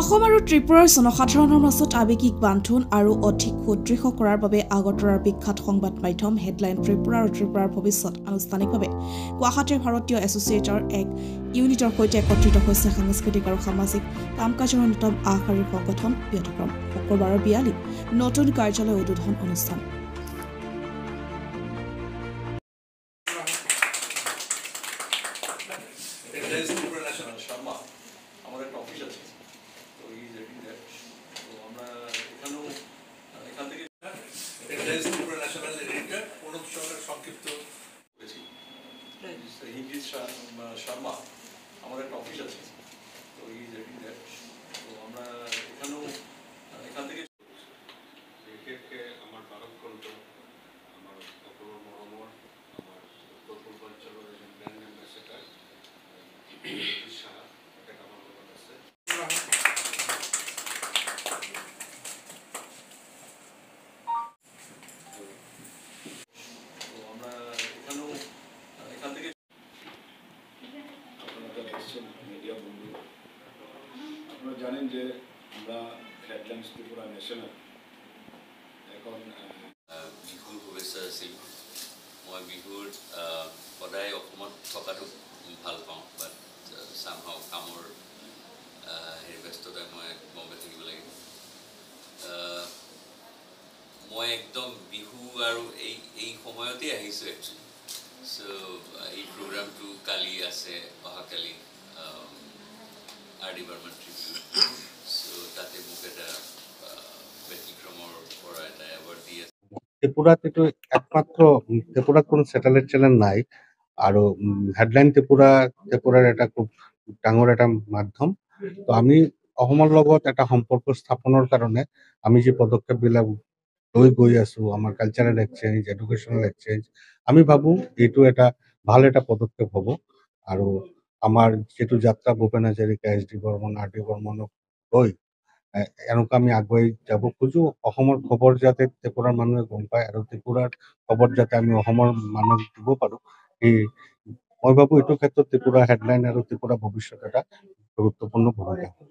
অসম আৰু ত্ৰিপুৰাৰ জনসাধাৰণৰ মাজত আৱেগিক বান্ধোন আৰু অধিক সুদৃঢ় কৰাৰ বাবে আগতৰাৰ বিখ্যাত সংবাদ মাধ্যম হেডলাইন ত্ৰিপুৰা আৰু ত্ৰিপুৰাৰ ভৱিষ্যত আনুষ্ঠানিকভাৱে গুৱাহাটীৰ ভাৰতীয় এছ'চিয়েটৰ এক ইউনিটৰ সৈতে একত্ৰিত হৈছে সাংস্কৃতিক আৰু সামাজিক কাম কাজৰ অন্যতম আগশাৰীৰ সংগঠন ব্যতিক্ৰম শুক্ৰবাৰৰ বিয়ালিত নতুন কাৰ্যালয় উদ্বোধন অনুষ্ঠান। শর্মা আমার একটা অফিস আছে তো ই ইজ রেডিং দ্যাট তো আমরা এখানেও এখান থেকে ক্রিকেটকে আমার ভারতকণ্ঠ আমার অপূর্ব মহম্মদ আমার উত্তর পূর্বাঞ্চলের একজন ব্র্যান্ড অ্যাম্বাসেডার শাহ এটা আমার মনে আছে তো আমরা এখানেও এখান থেকে মিডিয়া বন্ধু আপনারা জানেন যে আমরা হেডলাইন্স ত্রিপুরা ন্যাশনাল এখন বিহুৰ শুভেচ্ছা আছিল মই বিহুৰ সদায় অসমত থকাটো ভাল পাওঁ বাট চামহাও কামৰ ব্যস্ততাই মই বম্বে থাকিব লাগিব মই একদম বিহু আৰু এই সময়তে আহিছোঁ একচুৱেলি সো এই প্ৰগ্ৰামটো কালি আছে অহাকালি আৰ.ডি. বৰ্মন ট্ৰিবিউট সো তাতে মোক এটা ব্যতিক্ৰমৰ পৰা এটা এৱাৰ্ড দি আছে ত্ৰিপুৰাতে একমাত্ৰ ত্ৰিপুৰাৰ কোনো স্যাটেলাইট চ্যানেল নাই আৰু হেডলাইন ত্ৰিপুৰাৰ এটা খুব ডাঙৰ এটা মাধ্যম তো আমি অসমৰ লগত এটা সম্পৰ্ক স্থাপনৰ কাৰণে আমি যে পদক্ষেপবিলাক লৈ গৈ আছো আমাৰ কালচাৰেল এক্সচেঞ্জ এডুকেশ্যনেল এক্সচেঞ্জ আমি ভাবোঁ এইটো এটা ভাল এটা পদক্ষেপ হ'ব আৰু আমাৰ যিটো যাত্ৰা ভূপেন হাজৰিকা এছ.ডি. বৰ্মন আৰ.ডি. বৰ্মনক লৈ এনেকুৱা আমি আগুৱাই যাব খোজো অসমৰ খবৰ যাতে ত্ৰিপুৰাৰ মানুহে গম পায় আৰু ত্ৰিপুৰাৰ খবৰ যাতে আমি অসমৰ মানুহক দিব পাৰোঁ এই মই ভাবোঁ এইটো ক্ষেত্ৰত ত্ৰিপুৰা হেডলাইন আৰু ত্ৰিপুৰা ভৱিষ্যত এটা গুৰুত্বপূৰ্ণ ভূমিকা হ'ব।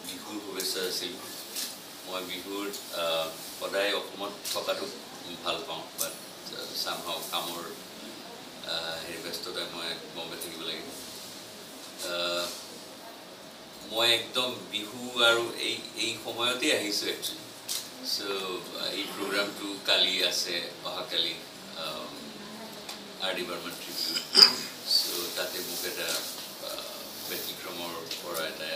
বিহুৰ শুভেচ্ছা আছিল মই বিহুৰ সদায় অসমত থকাটো ভাল পাওঁ বাট চামহাও কামৰ ব্যস্ততাই মই বম্বে থাকিব লাগিব মই একদম বিহু আৰু এই সময়তে আহিছোঁ একচুৱেলি সো এই প্ৰগ্ৰামটো কালি আছে অহাকালি আৰ.ডি. বৰ্মন ট্ৰিবিউট সো তাতে মোক এটা ব্যতিক্ৰমৰ পৰা এটা